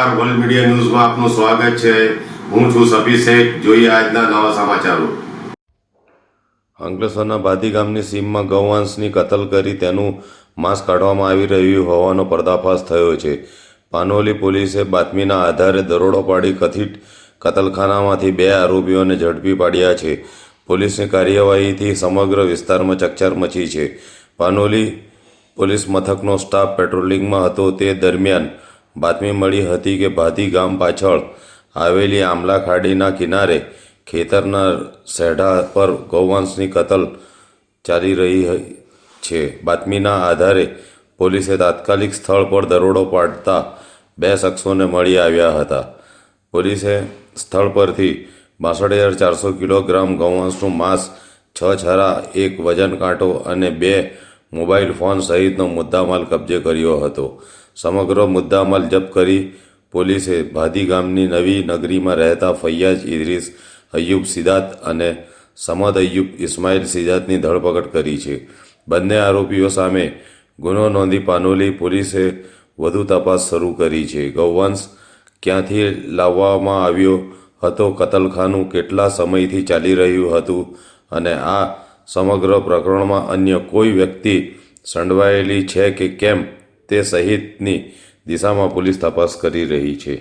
નમસ્કાર, world media ન્યૂઝમાં આપનું સ્વાગત છે। હું છું સભી શેખ। જોઈએ આજના નવા સમાચારો। અંકલેશ્વરના ભાદી ગામની સીમમાં ગૌવંશની કતલ કરી તેનું માંસ કાઢવામાં આવી રહ્યું હોવાનો પર્દાફાશ થયો છે। પાનોલી પોલીસે બાતમીના આધારે દરોડો પાડી કથિત કતલખાનામાંથી 2 આરોપીઓને ઝડપી પાડ્યા છે। પોલીસની કાર્યવાહીથી સમગ્ર વિસ્તારમાં ચકચાર મચી છે। પાનોલી પોલીસ મથકનો સ્ટાફ પેટ્રોલિંગમાં હતો તે દરમિયાન બાતમી મળી હતી કે ભાદી ગામ પાછળ આવેલી આમલા ખાડીના કિનારે ખેતરના સેઢા પર ગૌવંશની કતલ ચાલી રહી છે। બાતમીના આધારે પોલીસે તાત્કાલિક સ્થળ પર દરોડો પાડતા 2 શખ્સોને મળી આવ્યા હતા। પોલીસે સ્થળ પરથી 62,400 કિલોગ્રામ ગૌવંશનું માંસ, 6 છરા, 1 વજન કાંટો અને 2 મોબાઈલ ફોન સહિતનો મુદ્દામાલ કબજે કર્યો હતો। સમગ્ર મુદ્દામાલ જપ્ત કરી પોલીસે ભાદી ગામની નવી નગરીમાં રહેતા ફૈયાજ ઇદ્રીસ અય્યુબ સિદાત અને સમદ અય્યુબ ઇસ્માઇલ સિદાતની ધરપકડ કરી છે। બંને આરોપીઓ સામે ગુનો નોંધી પાનોલી પોલીસે વધુ તપાસ શરૂ કરી છે। ગૌવંશ ક્યાંથી લાવવામાં આવ્યો હતો, કતલખાનું કેટલા સમયથી ચાલી રહ્યું હતું અને આ સમગ્ર પ્રકરણમાં અન્ય કોઈ વ્યક્તિ સંડોવાયેલી છે કે કેમ તે સહિતની દિશામાં પોલીસ તપાસ કરી રહી છે।